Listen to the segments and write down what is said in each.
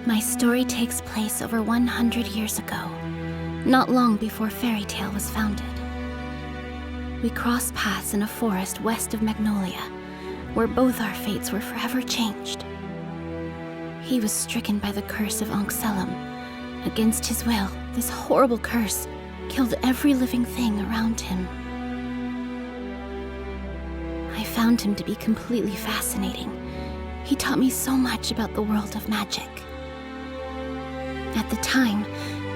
My story takes place over 100 years ago, not long before Fairytail was founded. We crossed paths in a forest west of Magnolia, where both our fates were forever changed. He was stricken by the curse of Ankh-Selim. Against his will, this horrible curse killed every living thing around him. I found him to be completely fascinating. He taught me so much about the world of magic. At the time,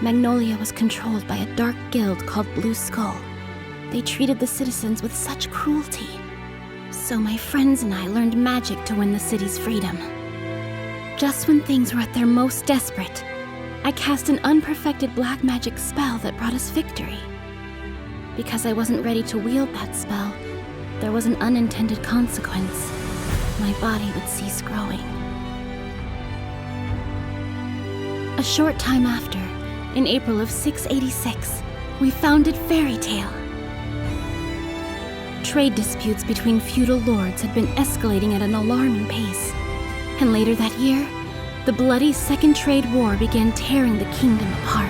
Magnolia was controlled by a dark guild called Blue Skull. They treated the citizens with such cruelty. So my friends and I learned magic to win the city's freedom. Just when things were at their most desperate, I cast an unperfected black magic spell that brought us victory. Because I wasn't ready to wield that spell, there was an unintended consequence. My body would cease growing. A short time after, in April of 686, we founded Fairytail. Trade disputes between feudal lords had been escalating at an alarming pace. And later that year, the bloody Second Trade War began tearing the kingdom apart.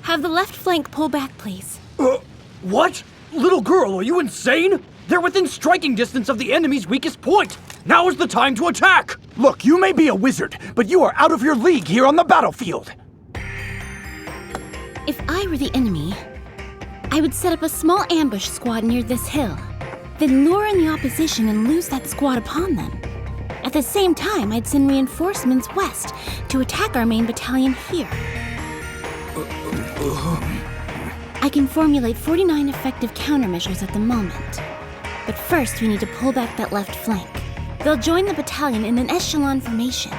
Have the left flank pull back, please. What? Little girl, are you insane? They're within striking distance of the enemy's weakest point. Now is the time to attack! Look, you may be a wizard, but you are out of your league here on the battlefield. If I were the enemy, I would set up a small ambush squad near this hill, then lure in the opposition and lose that squad upon them. At the same time, I'd send reinforcements west to attack our main battalion here. I can formulate 49 effective countermeasures at the moment. But first, we need to pull back that left flank. They'll join the battalion in an echelon formation,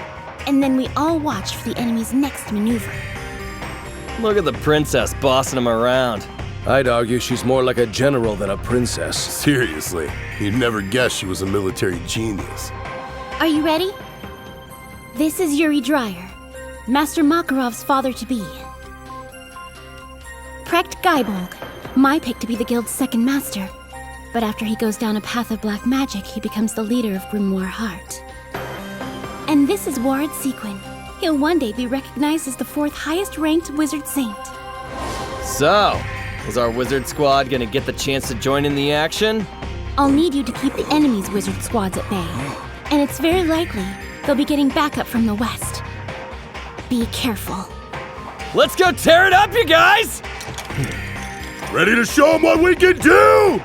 and then we all watch for the enemy's next maneuver. Look at the princess bossing him around. I'd argue she's more like a general than a princess. Seriously, you'd never guess she was a military genius. Are you ready? This is Yuri Dreyer, Master Makarov's father-to-be. Precht Gaibolg, my pick to be the guild's second master. But after he goes down a path of black magic, he becomes the leader of Grimoire Heart. And this is Warad Sequin. He'll one day be recognized as the 4th highest ranked wizard saint. So, is our wizard squad gonna get the chance to join in the action? I'll need you to keep the enemy's wizard squads at bay. And it's very likely they'll be getting backup from the west. Be careful. Let's go tear it up, you guys! Ready to show them what we can do?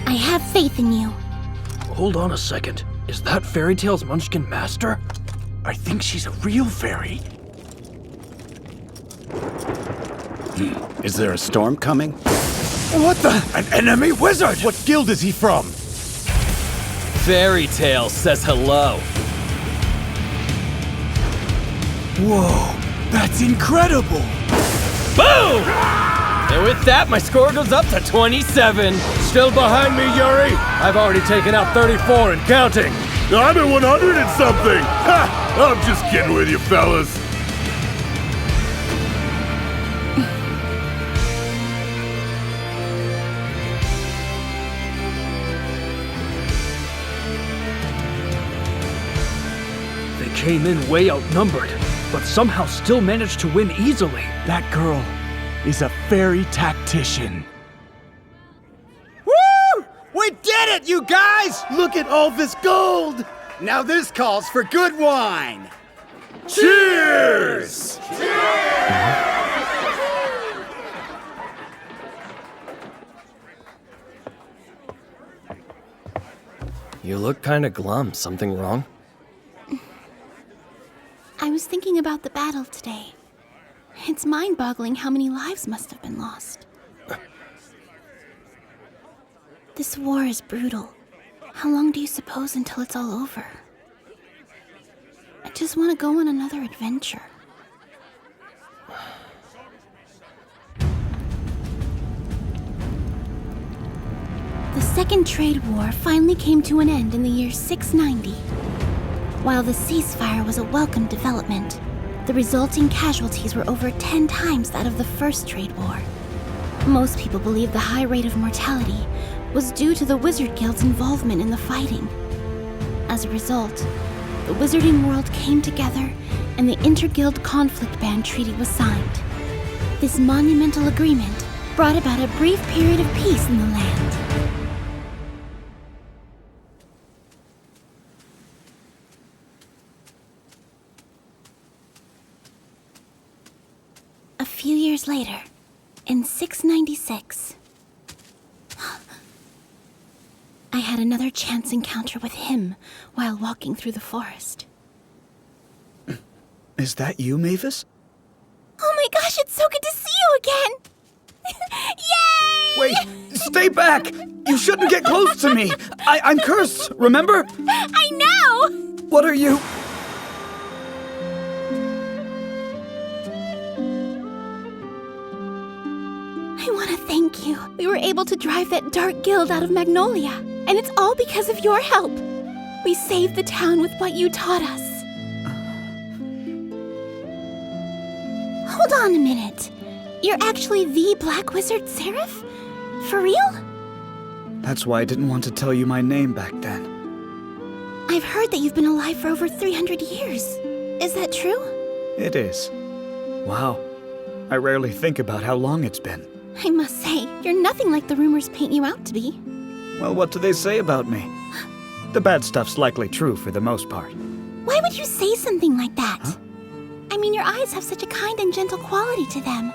I have faith in you. Hold on a second. Is that Fairytail's Munchkin master? I think she's a real fairy. Is there a storm coming? What the? An enemy wizard! What guild is he from? Fairytail says hello. Whoa, that's incredible! Boom! And with that, my score goes up to 27. Still behind me, Yuri? I've already taken out 34 and counting. I'm at 100 and something! Ha! I'm just kidding with you, fellas. They came in way outnumbered, but somehow still managed to win easily. That girl is a fairy tactician. Woo! We did it, you guys! Look at all this gold! Now this calls for good wine! Cheers! You look kinda glum. Something wrong? I was thinking about the battle today. It's mind-boggling how many lives must have been lost. This war is brutal. How long do you suppose until it's all over? I just want to go on another adventure. The Second Trade War finally came to an end in the year 690. While the ceasefire was a welcome development, the resulting casualties were over 10 times that of the First Trade War. Most people believe the high rate of mortality was due to the Wizard Guild's involvement in the fighting. As a result, the Wizarding world came together and the Interguild Conflict Ban Treaty was signed. This monumental agreement brought about a brief period of peace in the land. A few years later, in 696, I had another chance encounter with him while walking through the forest. Is that you, Mavis? Oh my gosh, it's so good to see you again! Yay! Wait, stay back! You shouldn't get close to me! I'm cursed, remember? I know! What are you? I want to thank you. We were able to drive that dark guild out of Magnolia, and it's all because of your help. We saved the town with what you taught us. Hold on a minute. You're actually the Black Wizard Zeref? For real? That's why I didn't want to tell you my name back then. I've heard that you've been alive for over 300 years. Is that true? It is. Wow. I rarely think about how long it's been. I must say, you're nothing like the rumors paint you out to be. Well, what do they say about me? The bad stuff's likely true for the most part. Why would you say something like that? Huh? I mean, your eyes have such a kind and gentle quality to them.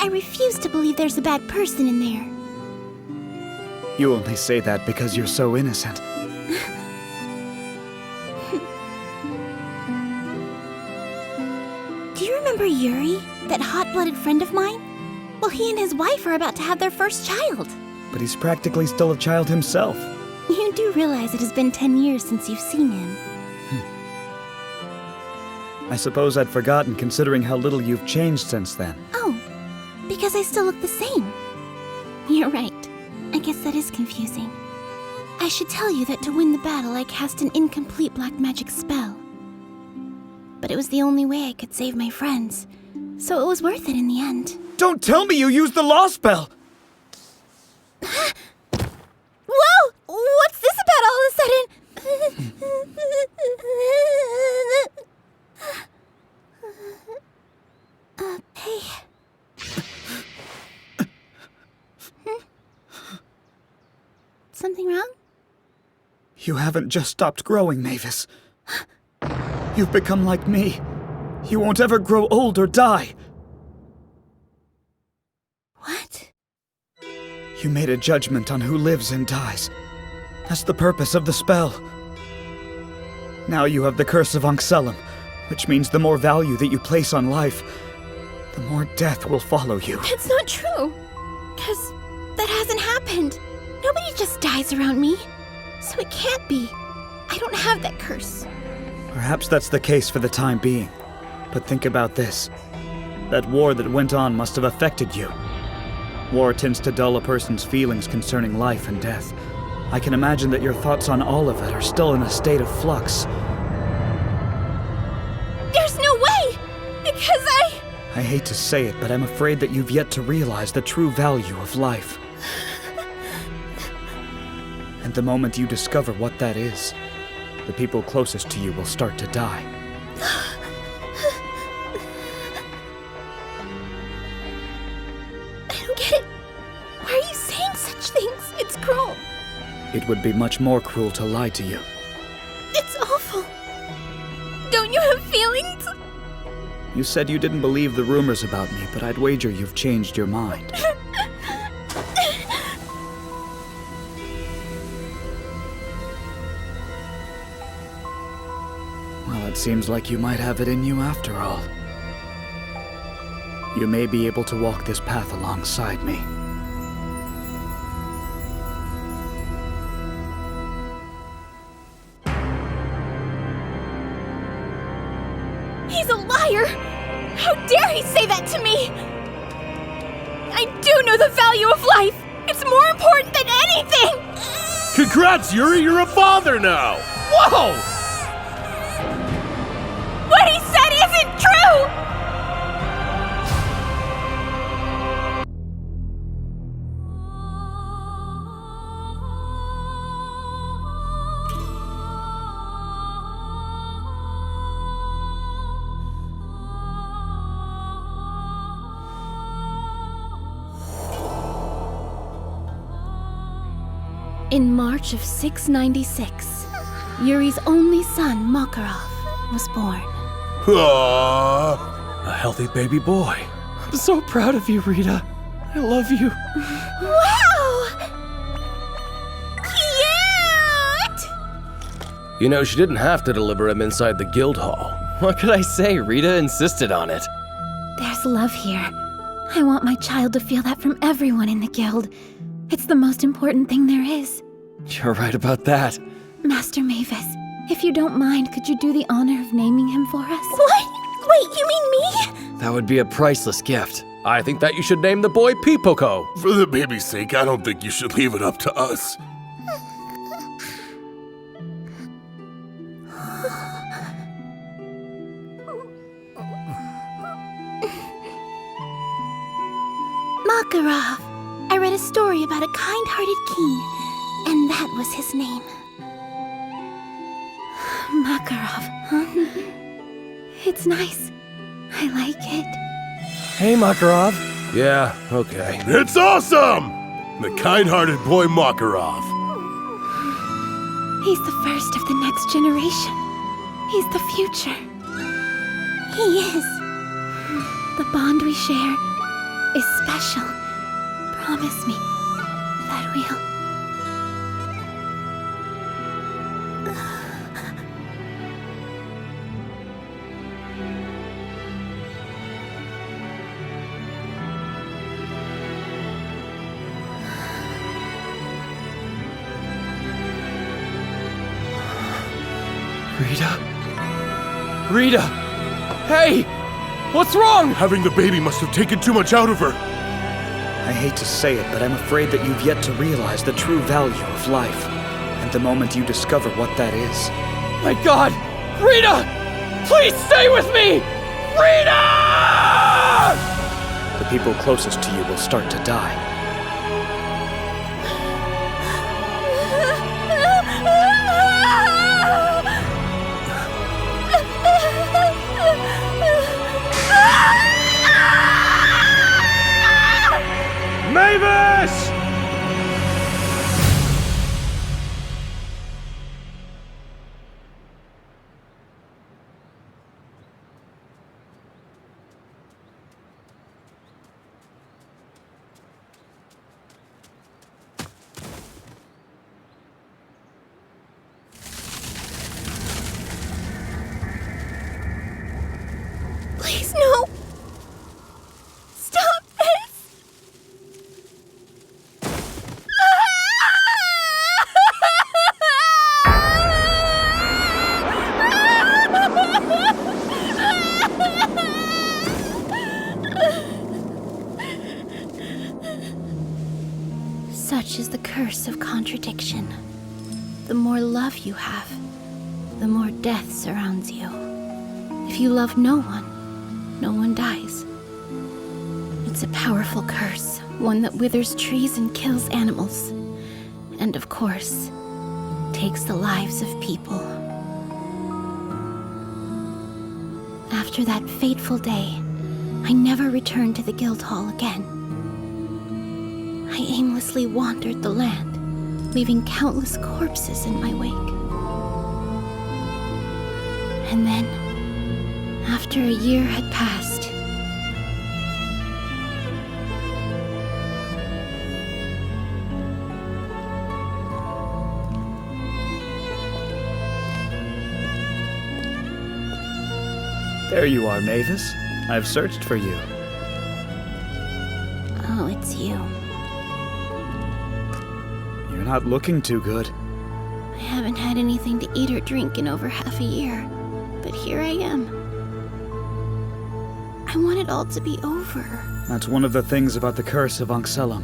I refuse to believe there's a bad person in there. You only say that because you're so innocent. Do you remember Yuri, that hot-blooded friend of mine? Well, he and his wife are about to have their first child. But he's practically still a child himself. You do realize it has been 10 years since you've seen him. I suppose I'd forgotten considering how little you've changed since then. Oh, because I still look the same. You're right. I guess that is confusing. I should tell you that to win the battle, I cast an incomplete black magic spell. But it was the only way I could save my friends, so it was worth it in the end. Don't tell me you used the law spell! Whoa! What's this about all of a sudden? Hey. Something wrong? You haven't just stopped growing, Mavis. You've become like me. You won't ever grow old or die. What? You made a judgment on who lives and dies. That's the purpose of the spell. Now you have the curse of Anxellum, which means the more value that you place on life, the more death will follow you. That's not true. 'Cause that hasn't happened. Nobody just dies around me. So it can't be. I don't have that curse. Perhaps that's the case for the time being. But think about this. That war that went on must have affected you. War tends to dull a person's feelings concerning life and death. I can imagine that your thoughts on all of it are still in a state of flux. There's no way! Because I hate to say it, but I'm afraid that you've yet to realize the true value of life. And the moment you discover what that is, the people closest to you will start to die. I don't get it. Why are you saying such things? It's cruel. It would be much more cruel to lie to you. It's awful. Don't you have feelings? You said you didn't believe the rumors about me, but I'd wager you've changed your mind. Well, it seems like you might have it in you after all. You may be able to walk this path alongside me. He's a liar! How dare he say that to me? I do know the value of life! It's more important than anything! Congrats, Yuri, you're a father now! Whoa! What he said isn't true! In March of 696, Yuri's only son, Makarov, was born. Aww. A healthy baby boy. I'm so proud of you, Rita. I love you. Wow! Cute! You know, she didn't have to deliver him inside the guild hall. What could I say? Rita insisted on it. There's love here. I want my child to feel that from everyone in the guild. It's the most important thing there is. You're right about that. Master Mavis, if you don't mind, could you do the honor of naming him for us? What? Wait, you mean me? That would be a priceless gift. I think that you should name the boy Pipoko. For the baby's sake, I don't think you should leave it up to us. Makarov. I read a story about a kind-hearted king, and that was his name. Makarov, huh? It's nice. I like it. Hey, Makarov. Yeah, okay. It's awesome! The kind-hearted boy Makarov. He's the first of the next generation. He's the future. He is. The bond we share is special. Promise me that we'll... Rita? Rita! Hey! What's wrong? Having the baby must have taken too much out of her. I hate to say it, but I'm afraid that you've yet to realize the true value of life. And the moment you discover what that is... My God! Rita! Please stay with me! Rita! the people closest to you will start to die. Mavis! Please, no! Stop this! Such is the curse of contradiction. The more love you have, the more death surrounds you. If you love no one dies. It's a powerful curse, one that withers trees and kills animals. And of course, takes the lives of people. After that fateful day, I never returned to the guild hall again. I aimlessly wandered the land, leaving countless corpses in my wake. And then, after a year had passed, There you are, Mavis. I've searched for you. oh, it's you. You're not looking too good. I haven't had anything to eat or drink in over half a year, but here I am. I want it all to be over. That's one of the things about the curse of Anxellum.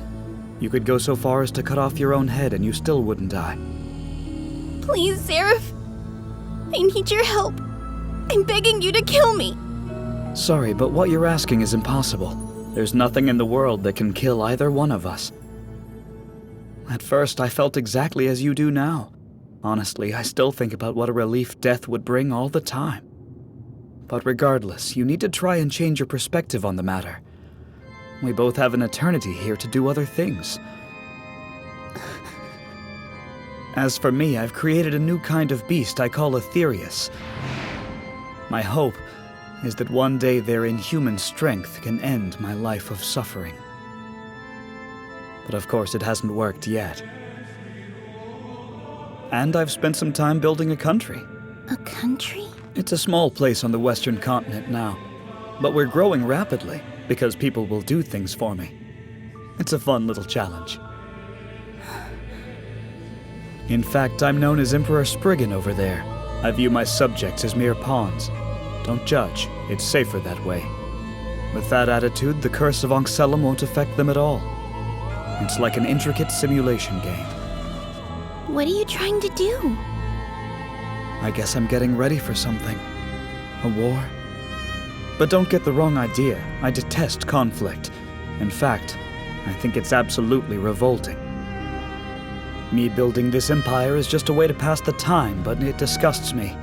You could go so far as to cut off your own head and you still wouldn't die. Please, Zeref. I need your help. I'm begging you to kill me. Sorry, but what you're asking is impossible. There's nothing in the world that can kill either one of us. At first, I felt exactly as you do now. Honestly, I still think about what a relief death would bring all the time. But regardless, you need to try and change your perspective on the matter. We both have an eternity here to do other things. As for me, I've created a new kind of beast I call Aetherius. My hope is that one day their inhuman strength can end my life of suffering. But of course, it hasn't worked yet. And I've spent some time building a country. A country? It's a small place on the western continent now, but we're growing rapidly because people will do things for me. It's a fun little challenge. In fact, I'm known as Emperor Spriggan over there. I view my subjects as mere pawns. Don't judge, it's safer that way. With that attitude, the curse of Onxellum won't affect them at all. It's like an intricate simulation game. What are you trying to do? I guess I'm getting ready for something. A war? But don't get the wrong idea. I detest conflict. In fact, I think it's absolutely revolting. Me building this empire is just a way to pass the time, but it disgusts me.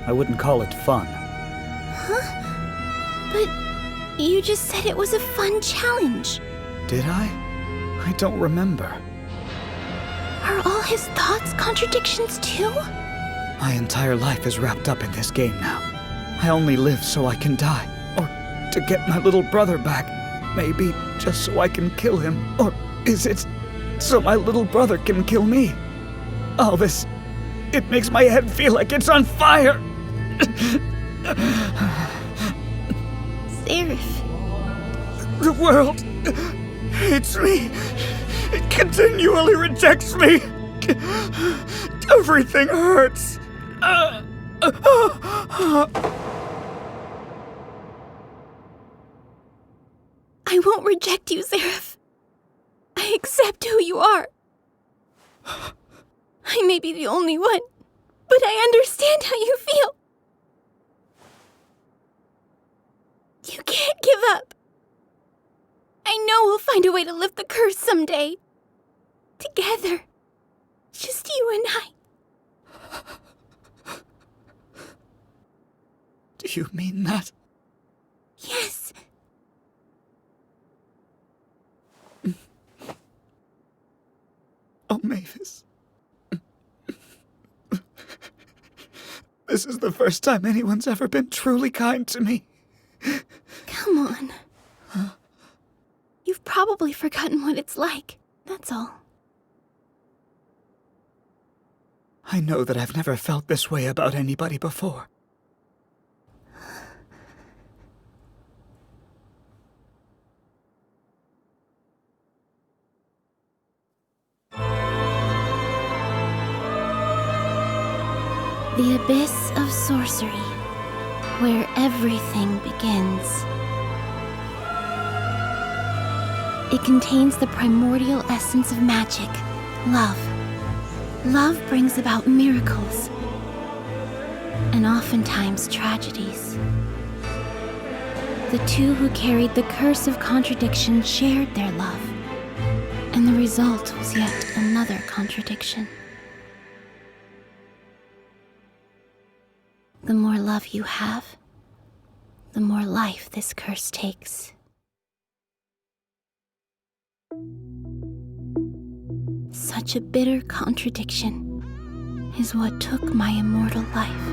I wouldn't call it fun. Huh? But you just said it was a fun challenge. Did I? I don't remember. Are all his thoughts contradictions too? My entire life is wrapped up in this game now. I only live so I can die, or to get my little brother back. Maybe just so I can kill him, or is it so my little brother can kill me? All this, it makes my head feel like it's on fire! Zeref. The world hates me. It continually rejects me. Everything hurts. I won't reject you, Zeref. I accept who you are. I may be the only one, but I understand how you feel. You can't give up. I know we'll find a way to lift the curse someday. Together. Just you and I. Do you mean that? Yes. Oh, Mavis. This is the first time anyone's ever been truly kind to me. Come on. You've probably forgotten what it's like, that's all. I know that I've never felt this way about anybody before. The abyss of sorcery, where everything begins. It contains the primordial essence of magic, love. Love brings about miracles, and oftentimes tragedies. The two who carried the curse of contradiction shared their love, and the result was yet another contradiction. The more love you have, the more life this curse takes. Such a bitter contradiction is what took my immortal life.